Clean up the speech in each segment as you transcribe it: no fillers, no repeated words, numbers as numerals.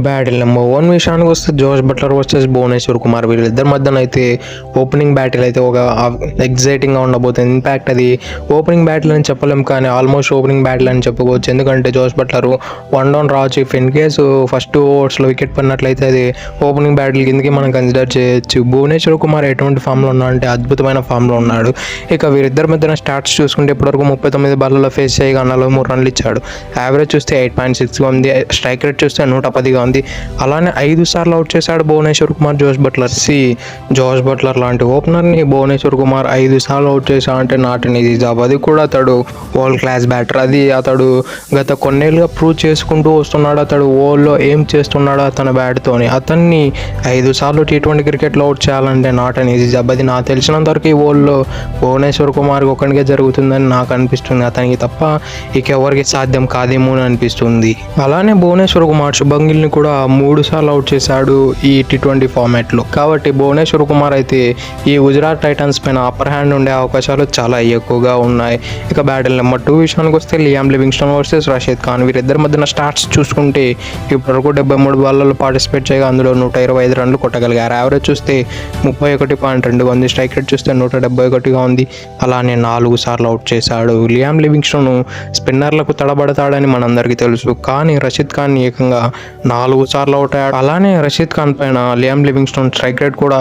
Battle number 1 విషయానికి వస్తే జోష్ బట్లర్ వర్సెస్ భువనేశ్వర్ కుమార్ వీళ్ళిద్దరి మధ్యన అయితే ఓపెనింగ్ బ్యాటిల్ అయితే ఒక ఎగ్జైటింగ్గా ఉండబోతుంది. ఇన్ఫ్యాక్ట్ అది ఓపెనింగ్ బ్యాటిల్ అని చెప్పలేం కానీ ఆల్మోస్ట్ ఓపెనింగ్ బ్యాటిల్ అని చెప్పుకోవచ్చు. ఎందుకంటే జోష్ బట్లర్ 1 డౌన్ రావచ్చు. ఇఫ్ ఇన్ కేసు ఫస్ట్ ఓవర్స్లో వికెట్ పడినట్లయితే అది ఓపెనింగ్ బ్యాటిల్ కిందకి మనం కన్సిడర్ చేయొచ్చు. భువనేశ్వర్ కుమార్ ఎటువంటి ఫామ్లో ఉన్నాడు అంటే అద్భుతమైన ఫామ్లో ఉన్నాడు. ఇక వీరిద్దరి మధ్యన స్టాట్స్ చూసుకుంటే ఇప్పటివరకు 39 బాల్లలో ఫేస్ చేయగా 43 రన్లు ఇచ్చాడు. యావరేజ్ చూస్తే 8.6గా ఉంది. స్ట్రైక్ రేట్ చూస్తే 110గా ఉంది. అలానే 5 సార్లు అవుట్ చేశాడు భువనేశ్వర్ కుమార్ జోష్ బట్లర్. జోష్ బట్లర్ లాంటి ఓపెనర్ని భువనేశ్వర్ కుమార్ 5 సార్లు అవుట్ చేశా అంటే నాట్ అన్ ఈజీ జాబ్. అది కూడా అతడు వరల్డ్ క్లాస్ బ్యాటర్. అది అతడు గత కొన్నేళ్ళుగా ప్రూవ్ చేసుకుంటూ వస్తున్నాడు. అతడు వరల్డ్లో ఏం చేస్తున్నాడో తన బ్యాట్తోని అతన్ని 5 సార్లు T20 క్రికెట్లో అవుట్ చేయాలంటే నాట్ అన్ ఈజీ జాబ్. అది నాకు తెలిసినంత వరకు ఈ వరల్డ్లో భువనేశ్వర్ కుమార్కి ఒక్కడికే జరుగుతుందని నాకు అనిపిస్తుంది. అతనికి తప్ప ఇక ఎవరికి సాధ్యం కాదేమో అని అనిపిస్తుంది. అలానే భువనేశ్వర్ కుమార్ శుభం గిల్ని కూడా 3 సార్లు అవుట్ చేశాడు ఈ T20 ఫార్మాట్లో. కాబట్టి భువనేశ్వర్ కుమార్ అయితే ఈ గుజరాత్ టైటన్స్ పైన అప్పర్ హ్యాండ్ ఉండే అవకాశాలు చాలా ఎక్కువగా ఉన్నాయి. ఇక బ్యాటిల్ నెంబర్ 2 విషయానికి వస్తే Liam Livingstone versus Rashid Khan. వీరిద్దరి మధ్యన స్టాట్స్ చూసుకుంటే ఇప్పటివరకు 73 బాల్లలో పార్టిసిపేట్ చేయగా అందులో 125 రన్లు కొట్టగలిగారు. యావరేజ్ చూస్తే 31.2గా ఉంది. స్ట్రైక్ రేట్ చూస్తే 171గా ఉంది. అలానే 4 సార్లు అవుట్ చేశాడు. లియామ్ లివింగ్స్టన్ స్పిన్నర్లకు తడబడతాడని మనందరికీ తెలుసు. కానీ రషీద్ ఖాన్ ఏకంగా 4 సార్లు అవుట్ అయ్యాడు. అలానే రషీద్ ఖాన్ పైన లియామ్ లివింగ్స్టన్ స్ట్రైక్ రేట్ కూడా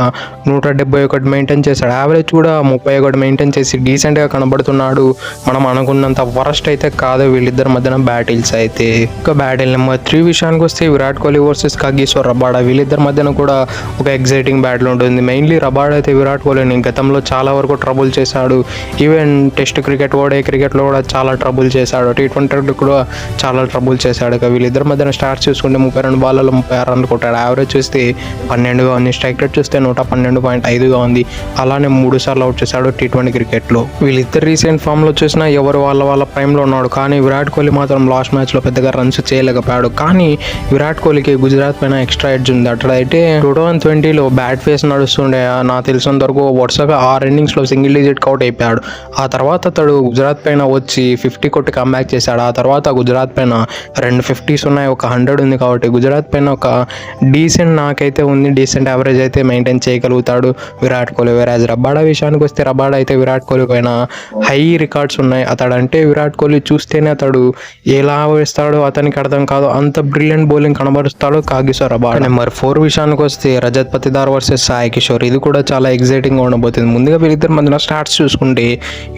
171 మెయింటైన్ చేశాడు. యావరేజ్ కూడా 31 మెయింటైన్ చేసి డీసెంట్గా కనబడుతున్నాడు. మనం అనుకున్నంత వరస్ట్ అయితే కాదు వీళ్ళిద్దరి మధ్యన బ్యాటిల్స్ అయితే. ఇక బ్యాటిల్ నెంబర్ 3 విషయానికి వస్తే Virat Kohli versus Kagiso Rabada. వీళ్ళిద్దరి మధ్యన కూడా ఒక ఎగ్జైటింగ్ బ్యాటిల్ ఉంటుంది. మెయిన్లీ రబాడా అయితే విరాట్ కోహ్లీని గతంలో చాలా వరకు ట్రబుల్ చేశాడు. ఈవెన్ టెస్ట్ క్రికెట్ ఓడే క్రికెట్లో కూడా చాలా ట్రబుల్ చేశాడు. T20 కూడా చాలా ట్రబుల్ చేశాడు. ఇక వీళ్ళిద్దరి మధ్యన స్టార్ట్స్ చూసుకుంటే 32 బాల్లలో 36 రన్లు కొట్టాడు. యావరేజ్ చూస్తే 12గా ఉంది. స్ట్రైక్ రేట్ చూస్తే 112.5గా ఉంది. అలానే 3 సార్లు అవుట్ చేశాడు T20 క్రికెట్లో. వీళ్ళిద్దరు రీసెంట్ ఫామ్లో చూసినా ఎవరు వాళ్ళ ప్రైమ్లో ఉన్నాడు. కానీ విరాట్ కోహ్లీ మాత్రం లాస్ట్ మ్యాచ్లో పెద్దగా రన్స్ చేయలేకపోయాడు. కానీ విరాట్ కోహ్లీకి గుజరాత్ పైన ఎక్స్ట్రా ఎడ్జ్ ఉంది. అట్లయితే 2020లో బ్యాట్ ఫేస్ నడుస్తుండే. నాకు తెలిసినంత వరకు వరుసగా 6 ఇన్నింగ్స్లో సింగిల్ డిజిట్ అవుట్ అయిపోయాడు. ఆ తర్వాత అతడు గుజరాత్ పైన వచ్చి 50 కొట్టి కమ్బ్యాక్ చేశాడు. ఆ తర్వాత గుజరాత్ పైన 2 50s ఉన్నాయి, ఒక 100 ఉంది. కాబట్టి గుజరాత్ పైన ఒక డీసెంట్ నాకైతే ఉంది. డీసెంట్ యావరేజ్ అయితే మెయింటైన్ చేయగలుగుతాడు విరాట్ కోహ్లీ. వేరాజ్ రబాడా విషయానికి వస్తే రబాడా అయితే విరాట్ కోహ్లీ పైన హై రికార్డ్స్ ఉన్నాయి. అతడంటే విరాట్ కోహ్లీ చూస్తేనే అతడు ఎలా వేస్తాడో అతనికి అర్థం కాదు. అంత బ్రిలియంట్ బౌలింగ్ కనబరుస్తాడు కాగిసో రబాడా. నెంబర్ 4 విషయానికి వస్తే రజత్ పతిదార్ వర్సెస్ సాయి కిషోర్. ఇది కూడా చాలా ఎగ్జైటింగ్గా ఉండబోతుంది. ముందుగా వీరిద్దరి మధ్యన స్టార్ట్స్ చూసుకుంటే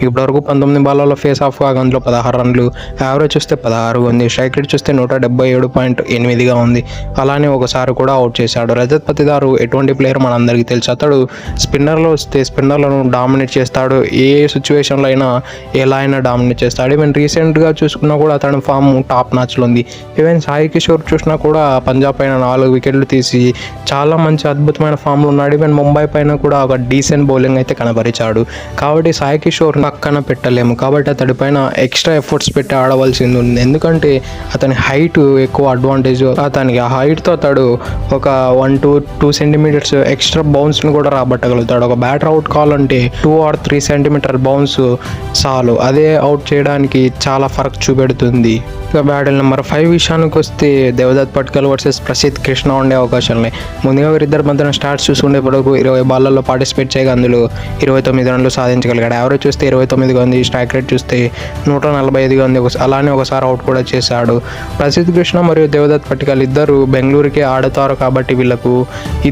ఇప్పటివరకు 19 బాల్లలో ఫేస్ ఆఫ్ కాగా అందులో 16 రన్లు. యావరేజ్ చూస్తే 16 ఉంది. స్ట్రైక్ రేట్ చూస్తే 177.8గా ఉంది. అలానే ఒకసారి కూడా అవుట్ చేశాడు. రజత్ పతిదారు ఎటువంటి ప్లేయర్ మనందరికీ తెలుసు. అతడు స్పిన్నర్లో వస్తే స్పిన్నర్లను డామినేట్ చేస్తాడు. ఏ సిచ్యువేషన్లో అయినా ఎలా అయినా డామినేట్ చేస్తాడు. ఈవెన్ రీసెంట్గా చూసుకున్నా కూడా అతని ఫామ్ టాప్ మ్యాచ్లో ఉంది. ఈవెన్ సాయి కిషోర్ చూసినా కూడా పంజాబ్ పైన 4 వికెట్లు తీసి చాలా మంచి అద్భుతమైన ఫామ్లో ఉన్నాడు. ఈవెన్ ముంబై పైన కూడా ఒక డీసెంట్ బౌలింగ్ అయితే కనబరిచాడు. కాబట్టి సాయి కిషోర్ పక్కన పెట్టలేము. కాబట్టి అతడి పైన ఎక్స్ట్రా ఎఫర్ట్స్ పెట్టి ఆడవలసింది ఉంది. ఎందుకంటే అతని హైట్ ఎక్కువ అడ్వాంటేజ్. అతనికి ఆ హైట్తో అతడు ఒక 1 to 2 సెంటీమీటర్స్ ఎక్స్ట్రా బౌన్స్ని కూడా రాబట్టగలుగుతాడు. ఒక బ్యాటర్ అవుట్ కావాలంటే 2 or 3 సెంటీమీటర్ బౌన్స్ చాలు. అదే అవుట్ చేయడానికి చాలా ఫరక్ చూపెడుతుంది. ఇక బ్యాటిల్ నెంబర్ 5 విషయానికి వస్తే దేవదత్ పట్కల్ వర్సెస్ ప్రసిద్ధ్ కృష్ణ ఉండే అవకాశాలు. ముందుగా వీరిద్దరి మధ్యన స్టార్ట్స్ చూసుకుంటే వరకు 20 బాల్లలో పార్టిసిపేట్ చేయగా అందులో 29 రన్లు సాధించగలిగాడు. యావరేజ్ చూస్తే 29గా ఉంది. స్ట్రైక్ రేట్ చూస్తే 145గా ఉంది. అలానే ఒకసారి అవుట్ కూడా చేశాడు. ప్రసిద్ధ్ కృష్ణ మరియు దేవదత్ పట్కల్ ఇద్దరు బెంగళూరుకే ఆడుతారు. కాబట్టి వీళ్ళకు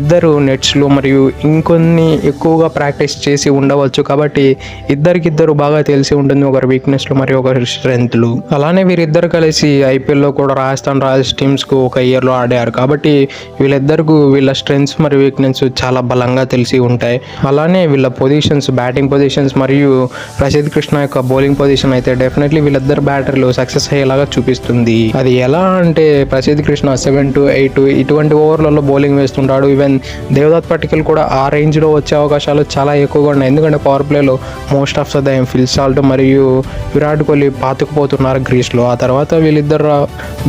ఇద్దరు నెట్స్లో మరియు ఇంకొన్ని ఎక్కువగా ప్రాక్టీస్ చేసి ఉండవచ్చు. కాబట్టి ఇద్దరికిద్దరు బాగా తెలిసి ఉంటుంది, ఒకరి వీక్నెస్లు మరియు ఒకరి స్ట్రెంగ్త్లు. అలానే వీరిద్దరు కలిసి ఐపీఎల్లో కూడా రాజస్థాన్ రాయల్స్ టీమ్స్కు ఒక ఇయర్లో ఆడారు. కాబట్టి వీళ్ళిద్దరికి వీళ్ళ స్ట్రెంగ్త్స్ మరియు వీక్నెస్ చాలా బలంగా తెలిసి ఉంటాయి. అలానే వీళ్ళ పొజిషన్స్, బ్యాటింగ్ పొజిషన్స్ మరియు ప్రసిద్ధ్ కృష్ణ యొక్క బౌలింగ్ పొజిషన్ అయితే డెఫినెట్లీ వీళ్ళిద్దరు బ్యాటర్లు సక్సెస్ అయ్యేలాగా చూపిస్తుంది. అది ఎలా అంటే ప్రసిద్ధ్ కృష్ణ 7 to 8 ఇటువంటి ఓవర్లలో బౌలింగ్ వేస్తుంటాడు. ఈవెన్ దేవదత్ పట్టికల్ కూడా ఆ రేంజ్లో వచ్చే అవకాశాలు చాలా ఎక్కువగా ఉన్నాయి. ఎందుకంటే పవర్ ప్లేలో most of the time Phil Salt మరియు విరాట్ కోహ్లీ పాతుకుపోతున్నారు గ్రీస్లో. ఆ తర్వాత వీళ్ళిద్దరు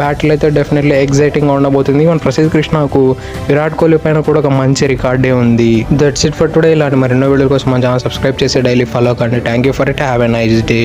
బ్యాటిల్ అయితే డెఫినెట్లీ ఎగ్జైటింగ్గా ఉండబోతుంది. ఈవెన్ ప్రసిద్ధ్ కృష్ణకు విరాట్ కోహ్లీ పైన కూడా ఒక మంచి రికార్డే ఉంది. That's it for today. ఇలాంటి మరెన్నో వీడియోల కోసం మా ఛానల్ సబ్స్క్రైబ్ చేసి డైలీ ఫాలో కండి. Thank you for it. Have a nice day.